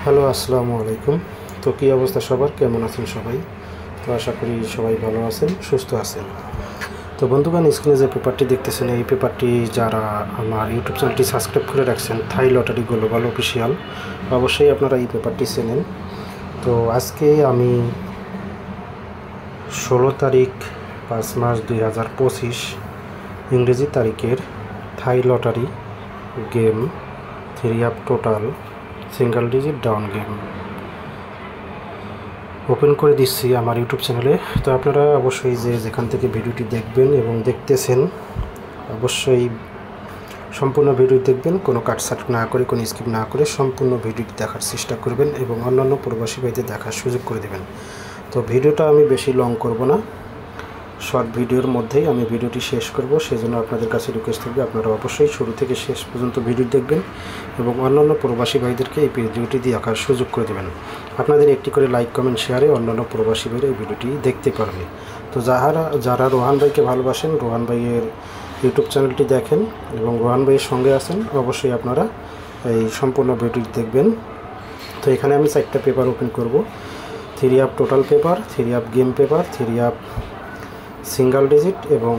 Hello, আসসালামু আলাইকুম। তো কী অবস্থা সবার, কেমন আছেন সবাই? তো আশা করি সবাই ভালো আছেন, সুস্থ আছেন। তো বন্ধুগণ, স্ক্রিনে যে পেপারটি দেখতেছেন, এই পেপারটি যারা আমার ইউটিউব চ্যানেলটি সাবস্ক্রাইব করে রাখছেন, থাই লটারি গ্লোবাল অফিসিয়াল, অবশ্যই আপনারা এই পেপারটি চেনেন। তো আজকে আমি 16 তারিখ 5 মাস 2025 ইংরেজি তারিখের থাই lottery game 3 up total single digit down game open করে দিচ্ছি আমার ইউটিউব চ্যানেলে। তো আপনারা অবশ্যই যেখান থেকে ভিডিওটি দেখবেন এবং দেখতেছেন, অবশ্যই সম্পূর্ণ ভিডিও দেখবেন, কোনো কাটছাট না করে, কোনো স্কিপ না করে সম্পূর্ণ ভিডিওটি দেখার চেষ্টা করবেন এবং অন্যান্য প্রবাসী ভাইদের দেখার সুযোগ করে দেবেন। তো ভিডিওটা আমি বেশি লং করব না, শর্ট ভিডিওর মধ্যেই আমি ভিডিওটি শেষ করব। সেজন্য আপনাদের কাছে রিকোয়েস্ট থাকবে, আপনারা অবশ্যই শুরু থেকে শেষ পর্যন্ত ভিডিও দেখবেন এবং অন্যান্য প্রবাসী ভাইদেরকে এই ভিডিওটি দেখার সুযোগ করে দেবেন। আপনাদের একটি করে লাইক, কমেন্ট, শেয়ারে অন্যান্য প্রবাসী ভাইরা এই ভিডিওটি দেখতে পারবে। তো যারা রোহান ভাইকে ভালোবাসেন, রোহান ভাইয়ের ইউটিউব চ্যানেলটি দেখেন এবং রোহান ভাইয়ের সঙ্গে আছেন, অবশ্যই আপনারা এই সম্পূর্ণ ভিডিওটি দেখবেন। তো এখানে আমি 4টা পেপার ওপেন করব। 3 up total paper, 3 up game paper, 3 up single digit এবং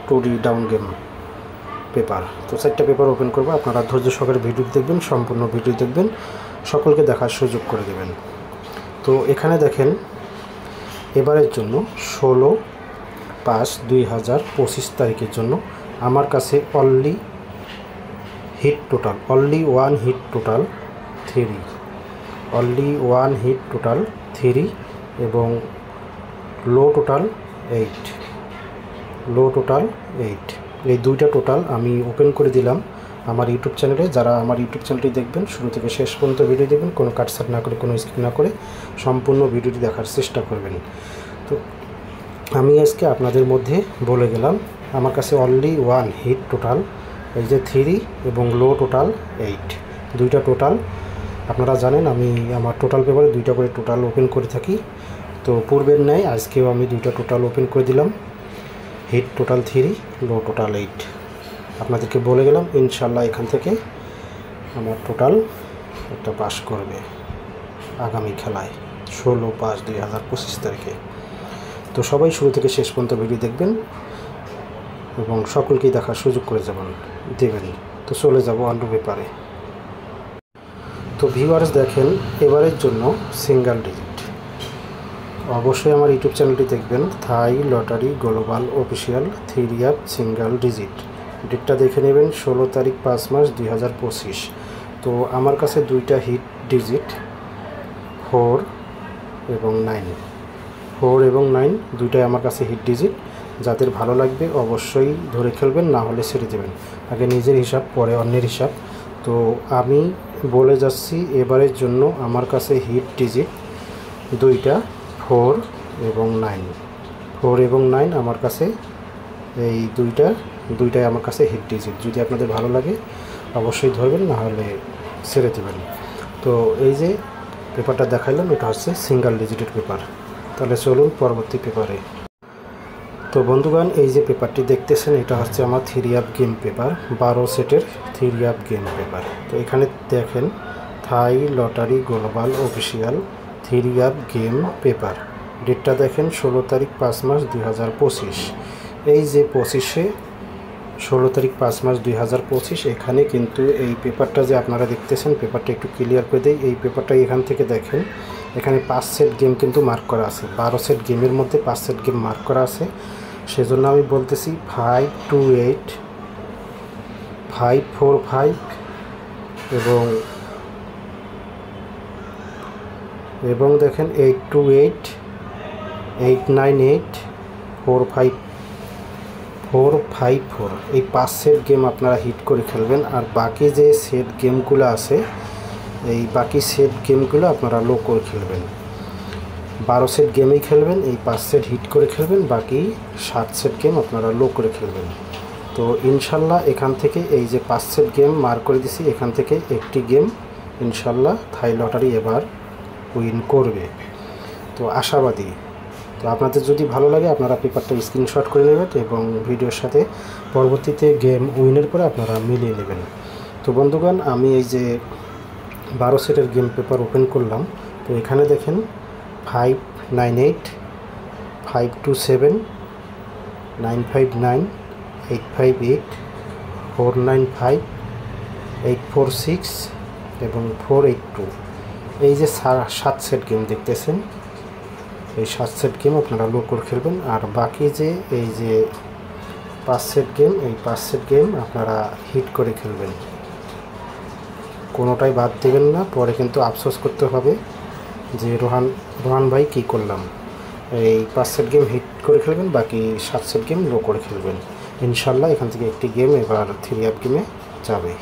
2D ডাউন গেম পেপার। তো 4টা পেপার ওপেন করব। আপনারা ধৈর্য সহকারে ভিডিও দেখবেন, সম্পূর্ণ ভিডিও দেখবেন, সকলকে দেখার সুযোগ করে দেবেন। তো এখানে দেখেন, এবারের জন্য 16/5/2025 তারিখের জন্য আমার কাছে only one hit total 3, only one hit total 3 এবং লো টোটাল 8, এই দুইটা টোটাল আমি ওপেন করে দিলাম আমার ইউটিউব চ্যানেলে। যারা আমার ইউটিউব চ্যানেলটি দেখবেন, শুরু থেকে শেষ পর্যন্ত ভিডিও দেখবেন, কোনো কাটছাট না করে, কোনো স্কিপ না করে সম্পূর্ণ ভিডিওটি দেখার চেষ্টা করবেন। তো আমি আজকে আপনাদের মধ্যে বলে গেলাম, আমার কাছে অনলি ওয়ান হিট টোটাল এই যে 3 এবং লো টোটাল 8, দুইটা টোটাল। আপনারা জানেন আমি আমার টোটাল পেপারে 2টা করে টোটাল ওপেন করে থাকি। তো পূর্বের ন্যায় আজকেও আমি 2টা টোটাল ওপেন করে দিলাম, হিট টোটাল 3, লো টোটাল 8। আপনাদেরকে বলে গেলাম, ইনশাল্লাহ এখান থেকে আমার টোটাল একটা পাস করবে আগামী খেলায় 16/5/2025 তারিখে। তো সবাই শুরু থেকে শেষ পর্যন্ত ভিডিও দেখবেন এবং সকলকেই দেখার সুযোগ করে দেবেন। তো চলে যাব অন্য পেপারে। তো ভিউয়ার্স দেখেন, এবারের জন্য সিঙ্গেল ডিজিট, অবশ্যই আমার ইউটিউব চ্যানেলটি দেখবেন, থাই lottery global official 3 up single digit. ডেটটা দেখে নেবেন, 16 তারিখ 5 মাস 2025। তো আমার কাছে 2টা হিট ডিজিট 4 এবং 9, দুইটাই আমার কাছে হিট ডিজিট। যাদের ভালো লাগবে অবশ্যই ধরে খেলবেন, না হলে ছেড়ে দেবেন। আগে নিজের হিসাব, পরে অন্যের হিসাব। তো আমি বলে যাচ্ছি, এবারের জন্য আমার কাছে হিট ডিজিট 2টা 4 এবং 9 আমার কাছে, এই দুইটাই আমার কাছে হিট ডিজিট। যদি আপনাদের ভালো লাগে অবশ্যই ধরবেন, না হলে ছেড়ে দেবেন। তো এই যে পেপারটা দেখাইলাম, এটা হচ্ছে সিঙ্গেল ডিজিটের পেপার। তাহলে চলুন পরবর্তী পেপারে। তো বন্ধুগণ, এই যে পেপারটি দেখতেছেন, এটা হচ্ছে আমার 3 আপ গেম পেপার, 12 সেটের 3 আপ গেম পেপার। তো এখানে দেখেন, থাই lottery global official 3 up game paper. ডেটটা দেখেন, 16 তারিখ 5 মাস 2025। এই যে 16 তারিখ 5 মাস 2025, এখানে কিন্তু এই পেপারটা যে আপনারা দেখতেছেন, পেপারটা একটু ক্লিয়ার করে দেই। এই পেপারটা এখান থেকে দেখেন, এখানে 5 সেট গেম কিন্তু মার্ক করা আছে। 12 সেট গেমের মধ্যে 5 সেট গেম মার্ক করা আছে। সেজন্য আমি বলতেছি 528, 545 এবং দেখেন 828, 898, 454। এই 5 সেট গেম আপনারা হিট করে খেলবেন। আর বাকি যে সেট গেমগুলো আছে, এই বাকি সেট গেমগুলো আপনারা লো করে খেলবেন। 12 সেট গেমেই খেলবেন, এই 5 সেট হিট করে খেলবেন, বাকি 7 সেট গেম আপনারা লো করে খেলবেন। তো ইনশাল্লাহ এখান থেকে এই যে 5 সেট গেম মার্ক করে দিছি, এখান থেকে একটি গেম ইনশাল্লাহ থাই লটারি এবার উইন করবে। তো আশাবাদী। তো আপনাদের যদি ভালো লাগে আপনারা পেপারটা স্ক্রিনশট করে নেবেন এবং ভিডিওর সাথে পরবর্তীতে গেম উইনের পরে আপনারা মিলিয়ে নেবেন। তো বন্ধুগণ, আমি এই যে 12 সেটের গেম পেপার ওপেন করলাম। তো এখানে দেখেন 598, 527, 959, 858, 495, 846 এবং 482, এই যে 7 সেট গেম দেখতেছেন, এই 7 সেট গেম আপনারা লো করে খেলবেন। আর বাকি যে এই যে 5 সেট গেম, এই 5 সেট গেম আপনারা হিট করে খেলবেন, কোনোটাই বাদ দেবেন না। পরে কিন্তু আফসোস করতে হবে যে রোহান ভাই কী করলাম। এই 5 সেট গেম হিট করে খেলবেন, বাকি 7 সেট গেম লো করে খেলবেন। ইনশাল্লাহ এখান থেকে একটি গেম এবার 3 অ্যাপ গেমে যাবে।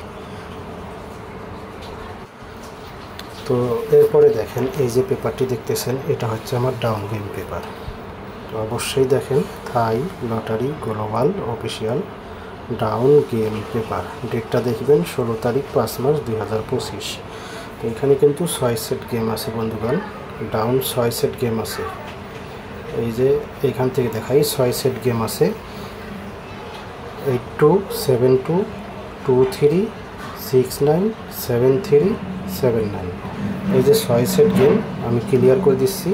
তো এরপরে দেখেন এই যে পেপারটি দেখতেছেন, এটা হচ্ছে আমার ডাউন গেম পেপার। তো অবশ্যই দেখেন থাই lottery global official down game paper, ডেটটা দেখবেন 16 তারিখ 5 মার্চ 2025। তো এখানে কিন্তু 6 সেট গেম আছে বন্ধুগণ, ডাউন 6 সেট গেম আছে। এই যে এইখান থেকে দেখাই 6 সেট গেম আছে, 82, 72, 23, 69, 73, 79, এই যে 6 সেট গেম আমি ক্লিয়ার করে দিচ্ছি।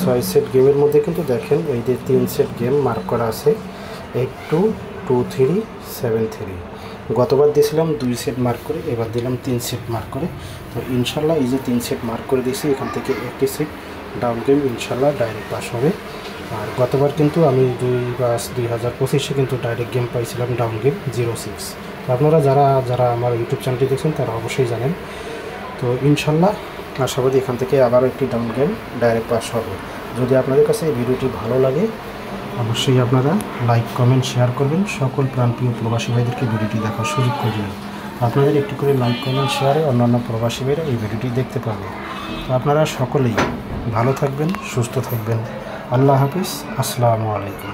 6 সেট গেমের মধ্যে কিন্তু দেখেন এই যে 3 সেট গেম মার্ক করা আছে, 82, 23, 73। গতবার দিয়েছিলাম 2 সেট মার্ক করে, এবার দিলাম 3 সেট মার্ক করে। তো ইনশাল্লাহ এই যে 3 সেট মার্ক করে দিয়েছি, এখান থেকে একটি সেট ডাউন গেম ইনশাল্লাহ ডাইরেক্ট পাস হবে। আর গতবার কিন্তু আমি 2025-এ কিন্তু ডাইরেক্ট গেম পাইছিলাম ডাউন গেম 06। তো আপনারা যারা আমার ইউটিউব চ্যানেলটি দেখছেন তারা অবশ্যই জানেন। তো ইনশাল্লাহ আশাবাদী এখান থেকে আবারও একটি ডাউন গেম ডাইরেক্ট পাস হবে। যদি আপনাদের কাছে এই ভিডিওটি ভালো লাগে অবশ্যই আপনারা লাইক কমেন্ট শেয়ার করবেন, সকল প্রাণপ্রিয় প্রবাসী ভাইদেরকে ভিডিওটি দেখার সুযোগ করে দেবেন। আপনাদের একটি করে লাইক কমেন্ট শেয়ারে অন্যান্য প্রবাসী ভাইরা এই ভিডিওটি দেখতে পাবে। তো আপনারা সকলেই ভালো থাকবেন, সুস্থ থাকবেন। আল্লাহ হাফিজ, আসসালামু আলাইকুম।